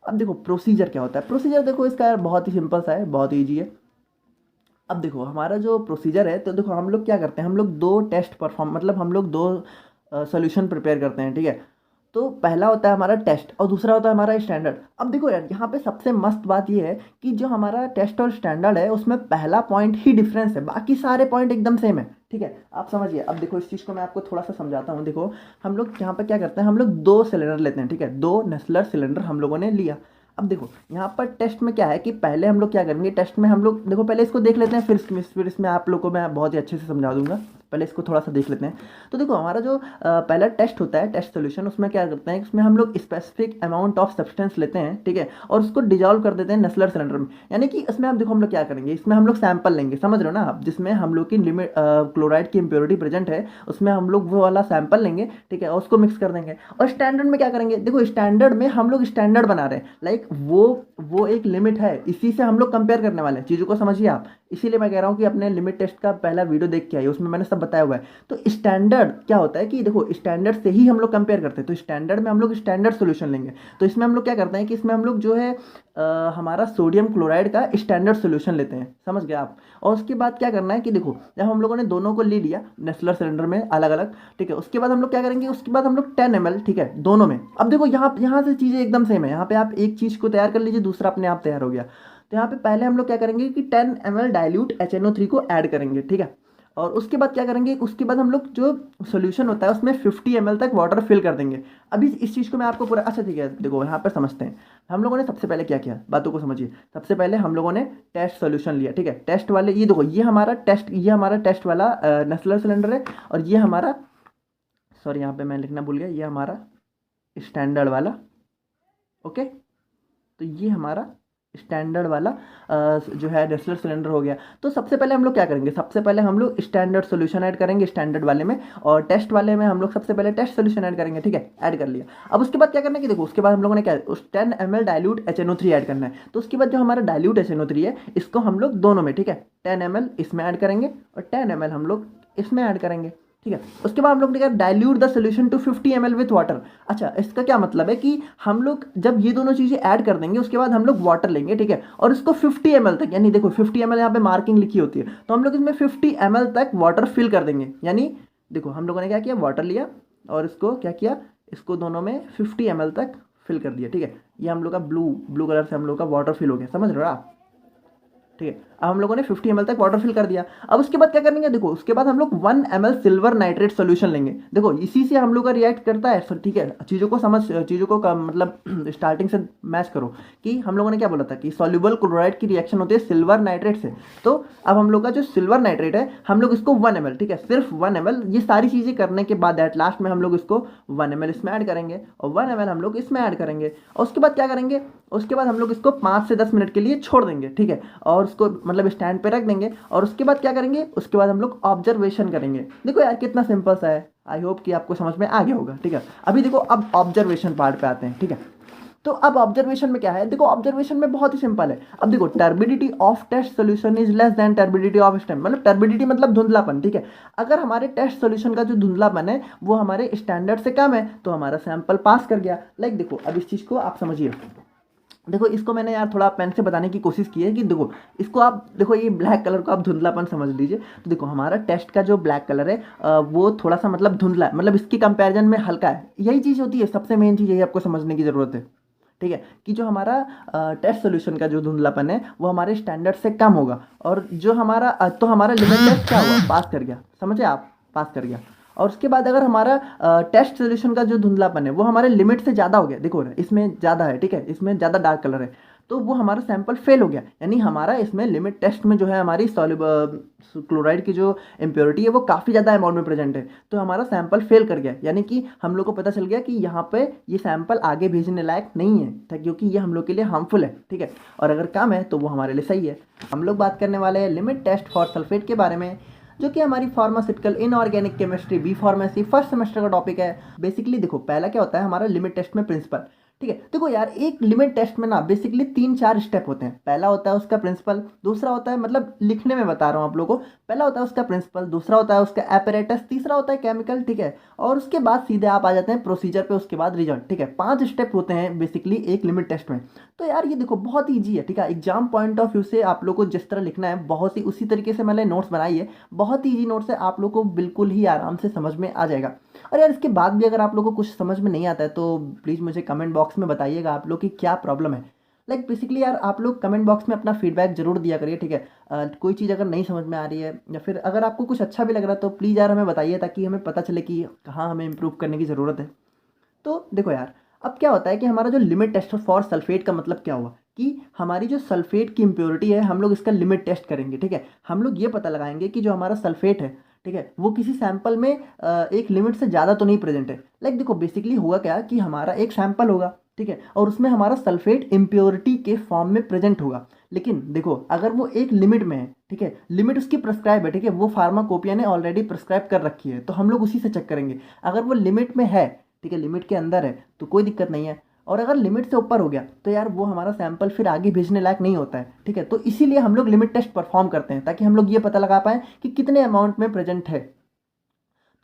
अब देखो प्रोसीजर क्या होता है। प्रोसीजर देखो इसका यार बहुत ही सिंपल सा है, बहुत ईजी है। अब देखो हमारा जो प्रोसीजर है तो देखो हम लोग क्या करते हैं, हम लोग 2 टेस्ट परफॉर्म मतलब हम लोग 2 सोल्यूशन प्रिपेयर करते हैं, ठीक है। तो पहला होता है हमारा टेस्ट और दूसरा होता है हमारा स्टैंडर्ड। अब देखो यार यहाँ पे सबसे मस्त बात ये है कि जो हमारा टेस्ट और स्टैंडर्ड है उसमें पहला पॉइंट ही डिफरेंस है, बाकी सारे पॉइंट एकदम सेम है, ठीक है। आप समझिए। अब देखो इस चीज़ को मैं आपको थोड़ा सा समझाता हूँ। देखो हम लोग यहाँ पर क्या करते हैं, हम लोग 2 सिलेंडर लेते हैं, ठीक है। 2 नेस्लर सिलेंडर हम लोगों ने लिया। अब देखो यहाँ पर टेस्ट में क्या है कि पहले हम लोग क्या करेंगे, टेस्ट में हम लोग देखो पहले इसको देख लेते हैं, फिर इसमें आप लोग को मैं बहुत ही अच्छे से समझा दूंगा। पहले इसको थोड़ा सा देख लेते हैं। तो देखो हमारा जो पहला टेस्ट होता है, टेस्ट सोल्यूशन, उसमें क्या करते हैं, उसमें हम लोग स्पेसिफिक अमाउंट ऑफ सब्सटेंस लेते हैं, ठीक है, और उसको डिजॉल्व कर देते हैं नेस्लर सिलेंडर में। यानी कि इसमें आप देखो हम लोग क्या करेंगे, इसमें हम लोग सैंपल लेंगे, समझ रहे हो ना आप, जिसमें हम लोग की लिमिट क्लोराइड की इम्प्योरिटी प्रेजेंट है, उसमें हम लोग वो वाला सैंपल लेंगे, ठीक है, और उसको मिक्स कर देंगे। और स्टैंडर्ड में क्या करेंगे, देखो स्टैंडर्ड में हम लोग स्टैंडर्ड बना रहे हैं, लाइक वो एक लिमिट है, इसी से हम लोग कंपेयर करने वाले हैं। चीज़ों को समझिए आप, इसीलिए मैं कह रहा हूँ कि अपने लिमिट टेस्ट का पहला वीडियो देख के आइए, उसमें मैंने सब बताया हुआ है। तो स्टैंडर्ड क्या होता है कि देखो स्टैंडर्ड से ही हम लोग कंपेयर करते हैं, तो स्टैंडर्ड में हम लोग स्टैंडर्ड सॉल्यूशन लेंगे। तो इसमें हम लोग क्या करते हैं कि इसमें हम लोग जो है हमारा सोडियम क्लोराइड का स्टैंडर्ड सॉल्यूशन लेते हैं, समझ गए आप। और उसके बाद क्या करना है कि देखो जब हम लोगों ने दोनों को ले लिया नेस्लर सिलेंडर में अलग अलग, ठीक है, उसके बाद हम लोग क्या करेंगे, उसके बाद हम लोग 10 ml, ठीक है, दोनों में। अब देखो यहाँ से चीज़ें एकदम सेम है। यहाँ पे आप एक चीज़ को तैयार कर लीजिए, दूसरा अपने आप तैयार हो गया। तो यहाँ पे पहले हम लोग क्या करेंगे कि 10 ml डाइल्यूट HNO3 को ऐड करेंगे, ठीक है। और उसके बाद क्या करेंगे, उसके बाद हम लोग जो सोल्यूशन होता है उसमें 50 ml तक वाटर फिल कर देंगे। अभी इस चीज़ को मैं आपको पूरा अच्छा ठीक है देखो यहाँ पर समझते हैं। हम लोगों ने सबसे पहले क्या किया, बातों को समझिए। सबसे पहले हम लोगों ने टेस्ट सोल्यूशन लिया, ठीक है। टेस्ट वाले ये देखो ये हमारा टेस्ट वाला नेस्लर सिलेंडर है, और ये हमारा सॉरी यहाँ पे मैं लिखना भूल गया, ये हमारा स्टैंडर्ड वाला, ओके। तो ये हमारा स्टैंडर्ड वाला जो है नेस्लर सिलेंडर हो गया। तो सबसे पहले हम लोग क्या करेंगे, सबसे पहले हम लोग स्टैंडर्ड सॉल्यूशन ऐड करेंगे स्टैंडर्ड वाले में, और टेस्ट वाले में हम लोग सबसे पहले टेस्ट सॉल्यूशन ऐड करेंगे, ठीक है, ऐड कर लिया। अब उसके बाद क्या करना है कि देखो उसके बाद हम लोगों ने क्या उस 10 ml डाइल्यूट HNO3 ऐड करना है। तो उसके बाद जो हमारा डाइल्यूट HNO3 है इसको हम लोग दोनों में, ठीक है, 10 ml इसमें ऐड करेंगे और 10 ml हम लोग इसमें ऐड करेंगे, ठीक है। उसके बाद हम लोग ने कहा dilute the solution to 50 ml with water. अच्छा इसका क्या मतलब है कि हम लोग जब ये दोनों चीज़ें ऐड कर देंगे उसके बाद हम लोग वाटर लेंगे, ठीक है, और इसको 50 ml तक, यानी देखो 50 ml यहाँ पे मार्किंग लिखी होती है, तो हम लोग इसमें 50 ml तक वाटर फिल कर देंगे। यानी देखो हम लोगों ने क्या किया, वाटर लिया और इसको क्या किया, इसको दोनों में 50 ml तक फिल कर दिया, ठीक है। ये हम लोग का ब्लू कलर से हम लोग का वाटर फिल हो गया, समझ रहे हो आप। ठीक है। अब हम लोगों ने 50 ml तक वाटर फिल कर दिया। अब उसके बाद क्या करेंगे, देखो उसके बाद हम लोग 1 ml सिल्वर नाइट्रेट सोल्यूशन लेंगे। देखो इसी से हम लोग का रिएक्ट करता है, ठीक है। चीज़ों को मतलब स्टार्टिंग से मैच करो कि हम लोगों ने क्या बोला था कि सॉल्युबल क्लोराइड की रिएक्शन होती है सिल्वर नाइट्रेट से। तो अब हम लोग का जो सिल्वर नाइट्रेट है, हम लोग इसको 1 ml, ठीक है, सिर्फ 1 ml, ये सारी चीज़ें करने के बाद एट लास्ट में हम लोग इसको 1 ml इसमें ऐड करेंगे और 1 ml हम लोग इसमें ऐड करेंगे। और उसके बाद क्या करेंगे, उसके बाद हम लोग इसको 5 से 10 मिनट के लिए छोड़ देंगे, ठीक है, और उसको मतलब स्टैंड पे रख देंगे। और उसके बाद क्या करेंगे, उसके बाद हम लोग ऑब्जर्वेशन करेंगे। देखो यार कितना सिंपल सा है, आई होप कि आपको समझ में आ गया होगा, ठीक है। अभी देखो अब ऑब्जर्वेशन पार्ट पे आते हैं, ठीक है। तो अब ऑब्जर्वेशन में क्या है, देखो ऑब्जर्वेशन में बहुत ही सिंपल है। अब देखो turbidity of test solution is less than turbidity of stand, मतलब टर्बिडिटी मतलब धुंधलापन, ठीक है। अगर हमारे टेस्ट सोल्यूशन का जो धुंधलापन है वो हमारे स्टैंडर्ड से कम है तो हमारा सैंपल पास कर गया। लाइक देखो अब इस चीज़ को आप समझिए, देखो इसको मैंने यार थोड़ा पेन से बताने की कोशिश की है कि देखो इसको आप देखो, ये ब्लैक कलर को आप धुंधलापन समझ लीजिए। तो देखो हमारा टेस्ट का जो ब्लैक कलर है वो थोड़ा सा मतलब धुंधला है, मतलब इसके कंपैरिजन में हल्का है। यही चीज़ होती है, सबसे मेन चीज़ यही आपको समझने की ज़रूरत है, ठीक है, कि जो हमारा टेस्ट सोल्यूशन का जो धुंधलापन है वो हमारे स्टैंडर्ड से कम होगा। और जो हमारा तो हमारा लिमिट टेस्ट क्या हुआ, पास कर गया, समझे आप, पास कर गया। और उसके बाद अगर हमारा टेस्ट सोल्यूशन का जो धुंधलापन है वो हमारे लिमिट से ज़्यादा हो गया, देखो इसमें ज़्यादा है, ठीक है, इसमें ज़्यादा डार्क कलर है, तो वो हमारा सैंपल फेल हो गया। यानी हमारा इसमें लिमिट टेस्ट में जो है हमारी सॉल्युबल क्लोराइड की जो इम्प्योरिटी है वो काफ़ी ज़्यादा अमाउंट में प्रेजेंट है, तो हमारा सैंपल फेल कर गया। यानी कि हम लोग को पता चल गया कि यहाँ पे ये सैंपल आगे भेजने लायक नहीं है, था क्योंकि ये हम लोग के लिए हार्मफुल है, ठीक है, और अगर कम है तो वो हमारे लिए सही है। हम लोग बात करने वाले हैं लिमिट टेस्ट फॉर सल्फेट के बारे में, जो कि हमारी pharmaceutical inorganic chemistry B pharmacy first semester का टॉपिक है। बेसिकली देखो पहला क्या होता है हमारा लिमिट टेस्ट में प्रिंसिपल, ठीक है। देखो यार एक लिमिट टेस्ट में ना बेसिकली 3-4 स्टेप होते हैं। पहला होता है उसका प्रिंसिपल, दूसरा होता है, मतलब लिखने में बता रहा हूँ आप लोगों को, पहला होता है उसका प्रिंसिपल, दूसरा होता है उसका एपरेटस, तीसरा होता है केमिकल, ठीक है, और उसके बाद सीधे आप आ जाते हैं प्रोसीजर पे, उसके बाद रिजल्ट, ठीक है। 5 स्टेप होते हैं बेसिकली एक लिमिट टेस्ट में। तो यार ये देखो बहुत ईजी है, ठीक है, एग्जाम पॉइंट ऑफ व्यू से आप लोग को जिस तरह लिखना है बहुत ही उसी तरीके से मैंने नोट्स बनाई है, बहुत ही ईजी नोट्स है, आप लोग को बिल्कुल ही आराम से समझ में आ जाएगा। और यार इसके बाद भी अगर आप लोग को कुछ समझ में नहीं आता है तो प्लीज़ मुझे कमेंट बॉक्स में बताइएगा आप लोग की क्या प्रॉब्लम है। लाइक बेसिकली यार आप लोग कमेंट बॉक्स में अपना फीडबैक जरूर दिया करिए, ठीक है। कोई चीज़ अगर नहीं समझ में आ रही है या फिर अगर आपको कुछ अच्छा भी लग रहा है तो प्लीज़ यार हमें बताइए, ताकि हमें पता चले कि कहाँ हमें इम्प्रूव करने की ज़रूरत है। तो देखो यार अब क्या होता है कि हमारा जो लिमिट टेस्ट फॉर सल्फेट का मतलब क्या हुआ कि हमारी जो सल्फेट की इम्प्योरिटी है हम लोग इसका लिमिट टेस्ट करेंगे, ठीक है। हम लोग ये पता लगाएंगे कि जो हमारा सल्फेट है, ठीक है, वो किसी सैंपल में एक लिमिट से ज़्यादा तो नहीं प्रेजेंट है। लाइक देखो बेसिकली होगा क्या कि हमारा एक सैंपल होगा, ठीक है, और उसमें हमारा सल्फेट इम्प्योरिटी के फॉर्म में प्रेजेंट होगा। लेकिन देखो अगर वो एक लिमिट में है, ठीक है, लिमिट उसकी प्रिस्क्राइब है, ठीक है, वो फार्माकोपिया ने ऑलरेडी प्रिस्क्राइब कर रखी है, तो हम लोग उसी से चेक करेंगे। अगर वो लिमिट में है, ठीक है, लिमिट के अंदर है तो कोई दिक्कत नहीं है, और अगर लिमिट से ऊपर हो गया तो यार वो हमारा सैंपल फिर आगे भेजने लायक नहीं होता है, ठीक है। तो इसीलिए हम लोग लिमिट टेस्ट परफॉर्म करते हैं ताकि हम लोग ये पता लगा पाएँ कि कितने अमाउंट में प्रेजेंट है।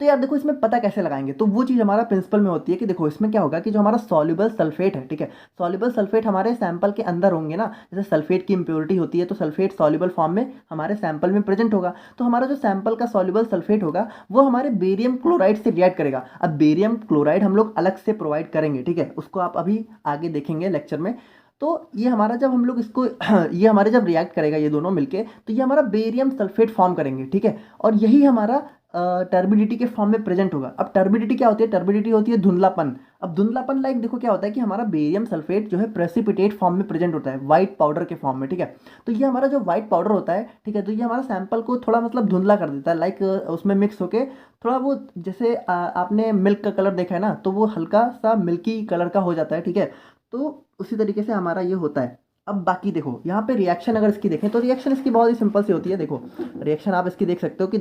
तो यार देखो इसमें पता कैसे लगाएंगे, तो वो चीज़ हमारा प्रिंसिपल में होती है कि देखो इसमें क्या होगा कि जो हमारा सॉल्युबल सल्फेट है, ठीक है, सॉल्युबल सल्फेट हमारे सैंपल के अंदर होंगे ना, जैसे सल्फेट की इम्प्योरिटी होती है तो सल्फेट सॉल्युबल फॉर्म में हमारे सैंपल में प्रेजेंट होगा। तो हमारा जो सैंपल का सॉल्युबल सल्फेट होगा वो हमारे बेरियम क्लोराइड से रिएक्ट करेगा। अब बेरियम क्लोराइड हम लोग अलग से प्रोवाइड करेंगे, ठीक है, उसको आप अभी आगे देखेंगे लेक्चर में। तो ये हमारा जब हम लोग इसको ये हमारे जब रिएक्ट करेगा ये दोनों मिलके तो ये हमारा बेरियम सल्फेट फॉर्म करेंगे, ठीक है, और यही हमारा टर्बिडिटी के फॉर्म में प्रेजेंट होगा। अब टर्बिडिटी क्या होती है, टर्बिडिटी होती है धुंधलापन। अब धुंधलापन लाइक देखो क्या होता है कि हमारा बेरियम सल्फेट जो है प्रेसिपिटेट फॉर्म में प्रेजेंट होता है, व्हाइट पाउडर के फॉर्म में, ठीक है। तो ये हमारा जो व्हाइट पाउडर होता है, ठीक है, तो ये हमारा सैंपल को थोड़ा मतलब धुंधला कर देता है, लाइक उसमें मिक्स होके थोड़ा वो जैसे आपने मिल्क का कलर देखा है ना, तो वो हल्का सा मिल्की कलर का हो जाता है, ठीक है। तो उसी तरीके से हमारा ये होता है। अब बाकी देखो यहाँ पे रिएक्शन अगर इसकी देखें तो रिएक्शन इसकी बहुत ही सिंपल सी होती है। देखो रिएक्शन आप इसकी देख सकते हो कि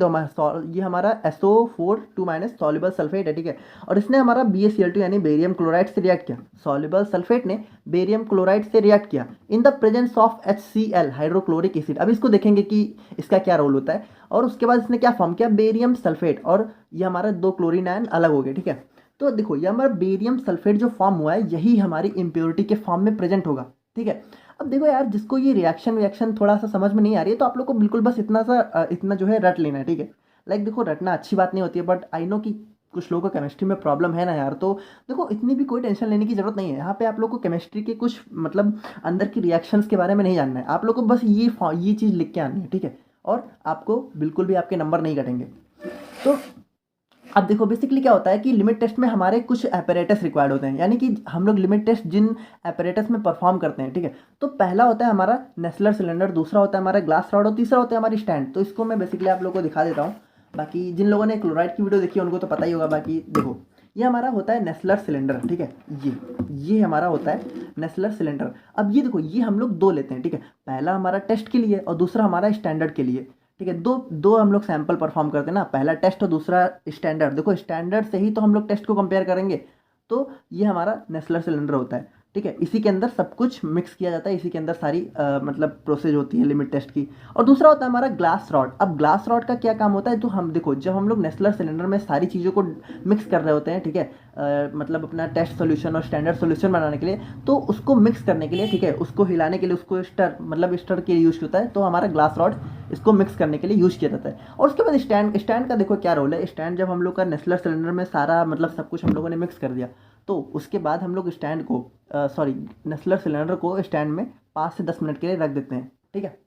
ये हमारा SO4 सॉल्युबल सल्फेट है, ठीक है, और इसने हमारा BaCl2 यानी बेरियम क्लोराइड से रिएक्ट किया। सॉल्युबल सल्फेट ने बेरियम क्लोराइड से रिएक्ट किया in the presence of HCl hydrochloric acid. अब इसको देखेंगे कि इसका क्या रोल होता है, और उसके बाद इसने क्या फॉर्म किया, बेरियम सल्फेट, और ये हमारा 2 क्लोरीन आयन अलग हो गए, ठीक है। तो देखो ये हमारा बेरियम सल्फेट जो फॉर्म हुआ है यही हमारी इम्प्योरिटी के फॉर्म में प्रेजेंट होगा, ठीक है। अब देखो यार जिसको ये रिएक्शन थोड़ा सा समझ में नहीं आ रही है तो आप लोग को बिल्कुल बस इतना जो है रट लेना है, ठीक है। लाइक देखो रटना अच्छी बात नहीं होती है, बट आई नो कि कुछ लोगों को केमिस्ट्री में प्रॉब्लम है ना यार, तो देखो इतनी भी कोई टेंशन लेने की ज़रूरत नहीं है। यहाँ पे आप लोग को केमिस्ट्री के कुछ मतलब अंदर की रिएक्शंस के बारे में नहीं जानना है, आप लोग को बस ये चीज़ लिख के आनी है, ठीक है। और आपको बिल्कुल भी आपके नंबर नहीं कटेंगे। तो अब देखो बेसिकली क्या होता है कि लिमिट टेस्ट में हमारे कुछ एपरेटस रिक्वायर्ड होते हैं, यानी कि हम लोग लिमिट टेस्ट जिन एपरेटस में परफॉर्म करते हैं, ठीक है। तो पहला होता है हमारा नेस्लर सिलेंडर, दूसरा होता है हमारा ग्लास रॉड और तीसरा होता है हमारी स्टैंड। तो इसको मैं बेसिकली आप लोगों को दिखा देता हूँ। बाकी जिन लोगों ने क्लोराइड की वीडियो देखी है उनको तो पता ही होगा। बाकी देखो ये हमारा होता है नेस्लर सिलेंडर, ठीक है। ये हमारा होता है नेस्लर सिलेंडर। अब ये देखो ये हम लोग दो लेते हैं, ठीक है। पहला हमारा टेस्ट के लिए और दूसरा हमारा स्टैंडर्ड के लिए, ठीक है। दो दो हम लोग सैंपल परफॉर्म करते हैं ना, पहला टेस्ट और दूसरा स्टैंडर्ड। देखो स्टैंडर्ड से ही तो हम लोग टेस्ट को कंपेयर करेंगे। तो ये हमारा नेस्लर सिलेंडर होता है, ठीक है। इसी के अंदर सब कुछ मिक्स किया जाता है, इसी के अंदर सारी मतलब प्रोसेस होती है लिमिट टेस्ट की। और दूसरा होता है हमारा ग्लास रॉड। अब ग्लास रॉड का क्या काम होता है, तो हम देखो जब हम लोग नेस्लर सिलेंडर में सारी चीज़ों को मिक्स कर रहे होते हैं, ठीक है, मतलब अपना टेस्ट सोल्यूशन और स्टैंडर्ड सोल्यूशन बनाने के लिए, तो उसको मिक्स करने के लिए, ठीक है, उसको हिलाने के लिए, उसको स्टर मतलब स्टर के लिए यूज़ होता है। तो हमारा ग्लास रॉड इसको मिक्स करने के लिए यूज़ किया जाता है। और उसके बाद स्टैंड का देखो क्या रोल है। स्टैंड जब हम लोग का नेस्लर सिलेंडर में सारा मतलब सब कुछ हम लोगों ने मिक्स कर दिया, तो उसके बाद हम लोग स्टैंड को सॉरी नेस्लर सिलेंडर को स्टैंड में 5 से 10 मिनट के लिए रख देते हैं, ठीक है।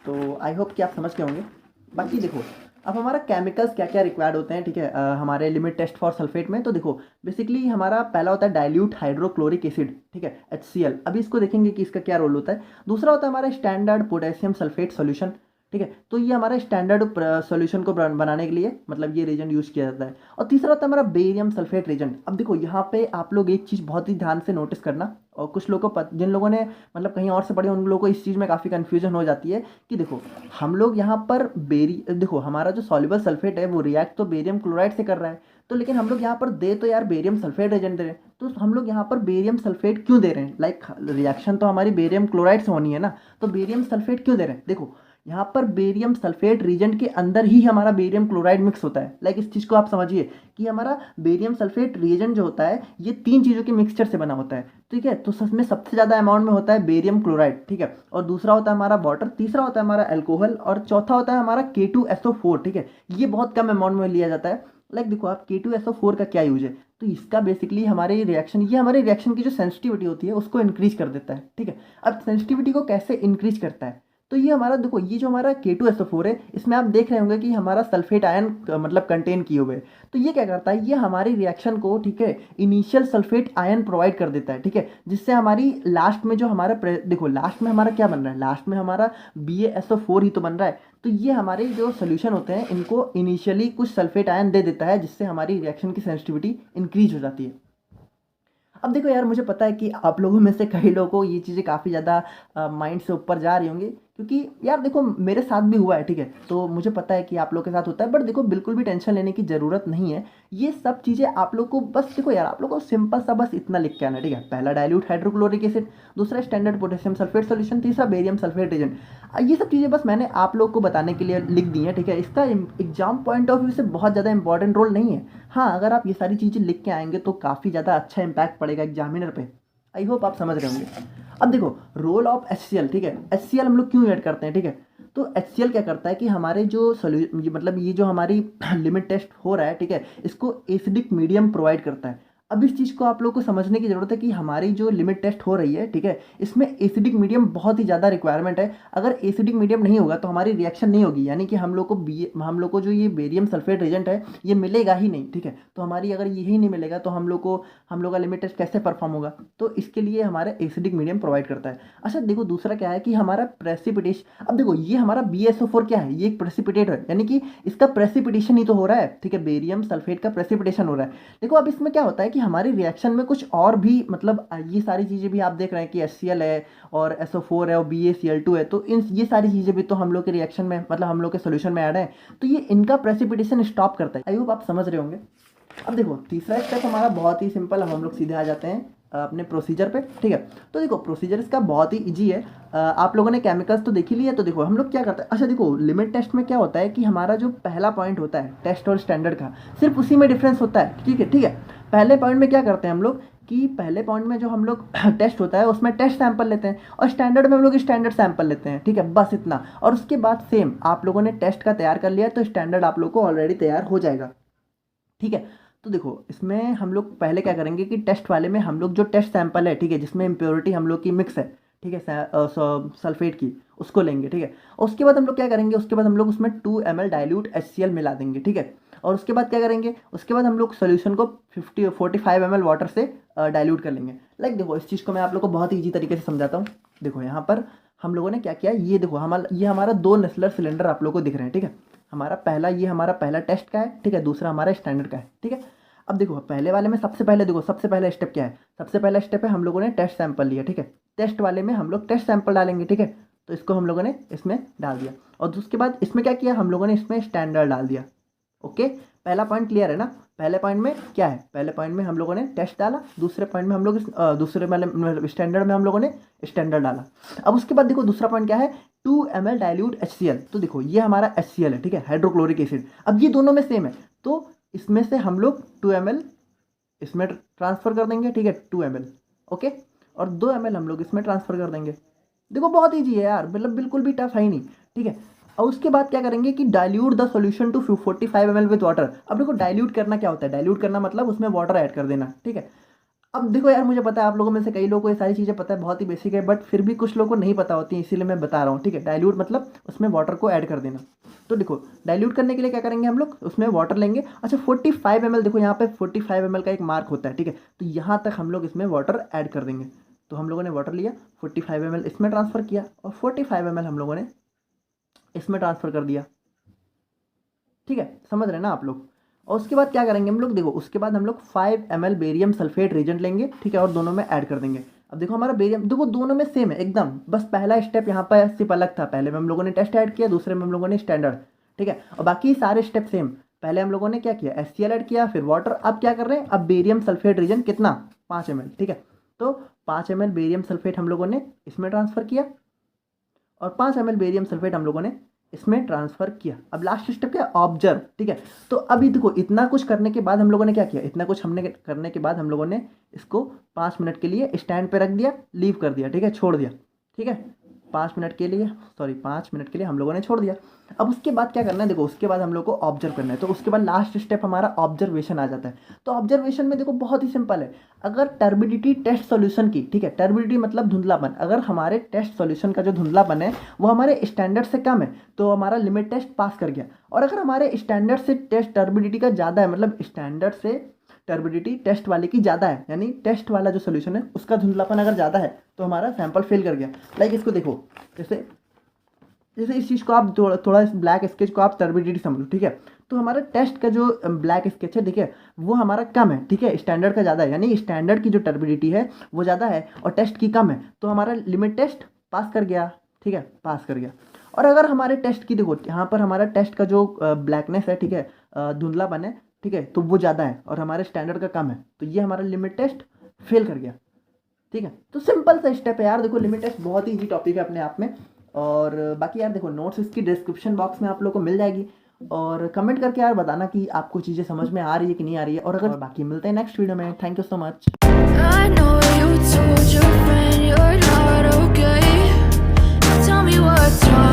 तो आई होप कि आप समझ के होंगे। बाकी देखो अब हमारा केमिकल्स क्या क्या रिक्वायर्ड होते हैं, ठीक है, हमारे लिमिट टेस्ट फॉर सल्फेट में। तो देखो बेसिकली हमारा पहला होता है डाइल्यूट हाइड्रोक्लोरिक एसिड, ठीक है, HCl। अभी इसको देखेंगे कि इसका क्या रोल होता है। दूसरा होता है हमारा स्टैंडर्ड पोटेशियम सल्फेट सोल्यूशन, ठीक है। तो ये हमारा स्टैंडर्ड सॉल्यूशन को बनाने के लिए मतलब ये रेजेंट यूज़ किया जाता है। और तीसरा होता है हमारा बेरियम सल्फेट रेजेंट। अब देखो यहाँ पे आप लोग एक चीज़ बहुत ही ध्यान से नोटिस करना, और कुछ लोगों को जिन लोगों ने मतलब कहीं और से पढ़े उन लोगों को इस चीज़ में काफ़ी कन्फ्यूजन हो जाती है कि देखो हम लोग यहाँ पर देखो हमारा जो सॉल्युबल सल्फेट है वो रिएक्ट तो बेरियम क्लोराइड से कर रहा है, तो लेकिन हम लोग यहाँ पर दे तो यार बेरियम सल्फेट रेजेंट दे रहे हैं। तो हम लोग यहाँ पर बेरियम सल्फेट क्यों दे रहे हैं, लाइक रिएक्शन तो हमारी बेरियम क्लोराइड से होनी है ना, तो बेरियम सल्फेट क्यों दे रहे हैं। देखो यहाँ पर बेरियम सल्फेट रीजेंट के अंदर ही हमारा बेरियम क्लोराइड मिक्स होता है। लाइक इस चीज़ को आप समझिए कि हमारा बेरियम सल्फेट रीजेंट जो होता है ये 3 चीज़ों के मिक्सचर से बना होता है, ठीक है। तो सच में सबसे ज़्यादा अमाउंट में होता है बेरियम क्लोराइड, ठीक है। और दूसरा होता है हमारा वाटर, तीसरा होता है हमारा अल्कोहल, और चौथा होता है हमारा K2SO4, ठीक है। ये बहुत कम अमाउंट में लिया जाता है। लाइक देखो आप K2SO4 का क्या यूज है, तो इसका बेसिकली हमारे रिएक्शन ये हमारे रिएक्शन की जो सेंसिटिविटी होती है उसको इंक्रीज कर देता है, ठीक है। अब सेंसिटिविटी को कैसे इंक्रीज करता है, तो ये हमारा देखो ये जो हमारा K2SO4 है इसमें आप देख रहे होंगे कि हमारा सल्फेट आयन मतलब कंटेन किए हुए। तो ये क्या करता है, ये हमारी रिएक्शन को, ठीक है, इनिशियल सल्फेट आयन प्रोवाइड कर देता है, ठीक है, जिससे हमारी लास्ट में जो हमारा देखो लास्ट में हमारा क्या बन रहा है, लास्ट में हमारा BaSO4 ही तो बन रहा है। तो ये हमारे जो सोल्यूशन होते हैं इनको इनिशियली कुछ सल्फेट आयन दे देता है, जिससे हमारी रिएक्शन की सेंसिटिविटी इंक्रीज हो जाती है। अब देखो यार मुझे पता है कि आप लोगों में से कई लोगों को ये चीज़ें काफ़ी ज़्यादा माइंड से ऊपर जा रही होंगी, क्योंकि यार देखो मेरे साथ भी हुआ है, ठीक है। तो मुझे पता है कि आप लोग के साथ होता है, बट देखो बिल्कुल भी टेंशन लेने की ज़रूरत नहीं है। ये सब चीज़ें आप लोग को बस देखो यार आप लोग को सिंपल सा बस इतना लिख के आना है, ठीक है। पहला डाइल्यूट हाइड्रोक्लोरिक एसिड, दूसरा स्टैंडर्ड पोटेशियम सल्फेट सोल्यूशन, तीसरा बेरियम सल्फेट एजेंट। ये सब चीज़ें बस मैंने आप लोग को बताने के लिए लिख दी हैं, ठीक है। इसका एग्जाम पॉइंट ऑफ व्यू से बहुत ज़्यादा इंपॉर्टेंट रोल नहीं है। हाँ अगर आप ये सारी चीज़ें लिख के आएंगे तो काफ़ी ज़्यादा अच्छा इंपैक्ट पड़ेगा एग्जामिनर पे। आई होप आप समझ रहे होंगे। अब देखो रोल ऑफ HCl, ठीक है। HCl हम लोग क्यों ऐड करते हैं, ठीक है। तो HCl क्या करता है कि हमारे जो मतलब ये जो हमारी लिमिट टेस्ट हो रहा है, ठीक है, इसको एसिडिक मीडियम प्रोवाइड करता है। अब इस चीज़ को आप लोग को समझने की ज़रूरत है कि हमारी जो लिमिट टेस्ट हो रही है, ठीक है, इसमें एसिडिक मीडियम बहुत ही ज़्यादा रिक्वायरमेंट है। अगर एसिडिक मीडियम नहीं होगा तो हमारी रिएक्शन नहीं होगी, यानी कि हम लोग को जो ये बेरियम सल्फेट एजेंट है ये मिलेगा ही नहीं, ठीक है। तो हमारी अगर यही नहीं मिलेगा तो हम लोग का लिमिट टेस्ट कैसे परफॉर्म होगा। तो इसके लिए हमारा एसिडिक मीडियम प्रोवाइड करता है। अच्छा देखो दूसरा क्या है कि हमारा प्रेसिपिटेशन। अब देखो ये हमारा BaSO4 क्या है, ये एक प्रेसिपिटेट है, यानी कि इसका प्रेसिपिटेशन ही तो हो रहा है, ठीक है। बेरियम सल्फेट का प्रेसिपिटेशन हो रहा है। देखो अब इसमें क्या होता है कि हमारी रिएक्शन में कुछ और भी मतलब ये सारी चीज़ें भी आप देख रहे हैं कि HCl है और SO4 है और BaCl2 है, तो ये सारी चीज़ें भी तो हम लोग के रिएक्शन में मतलब हम लोग के सोल्यूशन में ऐड है, तो ये इनका प्रेसिपिटेशन स्टॉप करता है। आई होप आप समझ रहे होंगे। अब देखो तीसरा स्टेप हमारा बहुत ही सिंपल, हम लोग सीधे आ जाते हैं अपने प्रोसीजर पे, ठीक है। तो देखो प्रोसीजर इसका बहुत ही इजी है। आप लोगों ने केमिकल्स तो देख ही लिया, तो देखो हम लोग क्या करते हैं। अच्छा देखो लिमिट टेस्ट में क्या होता है कि हमारा जो पहला पॉइंट होता है टेस्ट और स्टैंडर्ड का, सिर्फ उसी में डिफरेंस होता है, ठीक है, ठीक है। पहले पॉइंट में क्या करते हैं हम लोग कि पहले पॉइंट में जो हम लोग टेस्ट होता है उसमें टेस्ट सैंपल लेते हैं, और स्टैंडर्ड में हम लोग स्टैंडर्ड सैंपल लेते हैं, ठीक है, बस इतना। और उसके बाद सेम आप लोगों ने टेस्ट का तैयार कर लिया तो स्टैंडर्ड आप लोग को ऑलरेडी तैयार हो जाएगा। ठीक है। तो देखो इसमें हम लोग पहले क्या करेंगे कि टेस्ट वाले में हम लोग जो टेस्ट सैंपल है, ठीक है, जिसमें इम्प्योरिटी हम लोग की मिक्स है, ठीक है, सल्फेट की, उसको लेंगे, ठीक है। और उसके बाद हम लोग क्या करेंगे, उसके बाद हम लोग उसमें 2 ml डाइल्यूट HCl मिला देंगे, ठीक है। और उसके बाद क्या करेंगे, उसके बाद हम लोग सोल्यूशन को 45 ml वाटर से डाइल्यूट कर लेंगे। लाइक देखो इस चीज़ को मैं आप लोग को बहुत ईजी तरीके से समझाता हूँ। देखो यहाँ पर हम लोगों ने क्या किया, ये देखो ये हमारा 2 नेस्लर सिलेंडर आप लोग को दिख रहे हैं, ठीक है। हमारा पहला टेस्ट का है, ठीक है, दूसरा हमारा स्टैंडर्ड का है, ठीक है। अब देखो पहले वाले में सबसे पहला स्टेप क्या है, सबसे पहला स्टेप है हम लोगों ने टेस्ट सैंपल लिया, ठीक है। टेस्ट वाले में हम लोग टेस्ट सैंपल डालेंगे, ठीक है। तो इसको हम लोगों ने इसमें डाल दिया और उसके बाद इसमें क्या किया, हम लोगों ने इसमें स्टैंडर्ड डाल दिया। ओके, पहला पॉइंट क्लियर है ना। पहले पॉइंट में क्या है, पहले पॉइंट में हम लोगों ने टेस्ट डाला, दूसरे पॉइंट में हम लोग दूसरे मतलब स्टैंडर्ड में हम लोगों ने स्टैंडर्ड डाला। अब उसके बाद देखो दूसरा पॉइंट क्या है, 2 ml डाइल्यूट HCl। तो देखो ये हमारा HCl है, ठीक है, हाइड्रोक्लोरिक एसिड। अब ये दोनों में सेम है, तो इसमें से हम लोग 2 ml इसमें ट्रांसफ़र कर देंगे, ठीक है, 2 ml, ओके। और 2 ml हम लोग इसमें ट्रांसफ़र कर देंगे। देखो बहुत ईजी है यार, मतलब बिल्कुल भी टफ है ही नहीं, ठीक है। और उसके बाद क्या करेंगे कि dilute the solution to 45 ml with water. अब देखो डाइल्यूट करना क्या होता है, डाइल्यूट करना मतलब उसमें वाटर ऐड कर देना, ठीक है। अब देखो यार मुझे पता है आप लोगों में से कई लोगों को ये सारी चीज़ें पता है, बहुत ही बेसिक है, बट फिर भी कुछ लोगों को नहीं पता होती है, इसीलिए मैं बता रहा हूँ, ठीक है। डाइल्यूट मतलब उसमें वाटर को ऐड कर देना। तो देखो डाइल्यूट करने के लिए क्या करेंगे, हम लोग उसमें वाटर लेंगे। अच्छा 45 ml, देखो यहाँ पे 45 ml का एक मार्क होता है, ठीक है। तो यहाँ तक हम लोग इसमें वाटर ऐड कर देंगे। तो हम लोगों ने वाटर लिया, 45 ml इसमें ट्रांसफ़र किया और 45 ml हम लोगों ने इसमें ट्रांसफ़र कर दिया, ठीक है, समझ रहे ना आप लोग। और उसके बाद क्या करेंगे हम लोग, देखो उसके बाद हम लोग 5 ml बेरियम सल्फेट रिएजेंट लेंगे, ठीक है, और दोनों में ऐड कर देंगे। अब देखो हमारा बेरियम, देखो दोनों में सेम है एकदम, बस पहला स्टेप यहाँ पर सिर्फ अलग था, पहले में हम लोगों ने टेस्ट ऐड किया, दूसरे में हम लोगों ने स्टैंडर्ड, ठीक है। और बाकी सारे स्टेप सेम, पहले हम लोगों ने क्या किया, HCl ऐड किया, फिर वाटर। अब क्या कर रहे हैं, अब बेरियम सल्फेट रिएजेंट कितना, 5 ml, ठीक है। तो 5 ml बेरियम सल्फेट हम लोगों ने इसमें ट्रांसफ़र किया और 5 ml बेरियम सल्फेट हम लोगों ने इसमें ट्रांसफ़र किया। अब लास्ट स्टेप क्या, ऑब्जर्व, ठीक है। तो अभी देखो इतना कुछ करने के बाद हम लोगों ने क्या किया, इतना कुछ हमने करने के बाद हम लोगों ने इसको 5 मिनट के लिए स्टैंड पे रख दिया, लीव कर दिया, ठीक है, छोड़ दिया, ठीक है। 5 मिनट के लिए हम लोगों ने छोड़ दिया। अब उसके बाद क्या करना है, देखो उसके बाद हम लोग को ऑब्जर्व करना है। तो उसके बाद लास्ट स्टेप हमारा ऑब्जर्वेशन आ जाता है। तो ऑब्जर्वेशन में देखो बहुत ही सिंपल है, अगर टर्बिडिटी टेस्ट सॉल्यूशन की, ठीक है, टर्बिडिटी मतलब धुंधलापन, अगर हमारे टेस्ट सॉल्यूशन का जो धुंधलापन है वो हमारे स्टैंडर्ड से कम है तो हमारा लिमिट टेस्ट पास कर गया। और अगर हमारे स्टैंडर्ड से टेस्ट टर्बिडिटी का ज़्यादा है, मतलब स्टैंडर्ड से टर्बिडिटी टेस्ट वाले की ज़्यादा है, यानी टेस्ट वाला जो सोल्यूशन है उसका धुंधलापन अगर ज़्यादा है तो हमारा सैंपल फेल कर गया। लाइक इसको देखो, जैसे इस चीज़ को आप थोड़ा इस ब्लैक स्केच को आप टर्बिडिटी समझो, ठीक है। तो हमारा टेस्ट का जो ब्लैक स्केच है, ठीक है, वो हमारा कम है, ठीक है, स्टैंडर्ड का ज़्यादा है, यानी स्टैंडर्ड की जो टर्बिडिटी है वो ज़्यादा है और टेस्ट की कम है, तो हमारा लिमिट टेस्ट पास कर गया, ठीक है, पास कर गया। और अगर हमारे टेस्ट की देखो यहाँ पर हमारा टेस्ट का जो ब्लैकनेस है, ठीक है, धुंधलापन है, ठीक है, तो वो ज़्यादा है और हमारे स्टैंडर्ड का कम है, तो ये हमारा लिमिट टेस्ट फेल कर गया, ठीक है। तो सिंपल सा स्टेप है यार, देखो लिमिट टेस्ट बहुत ही ईजी टॉपिक है अपने आप में। और बाकी यार देखो नोट्स इसकी डिस्क्रिप्शन बॉक्स में आप लोग को मिल जाएगी, और कमेंट करके यार बताना कि आपको चीज़ें समझ में आ रही है कि नहीं आ रही है। और अगर बाकी मिलते हैं नेक्स्ट वीडियो में, thank you so much. I know you told your friend you're not okay. Tell me what's wrong.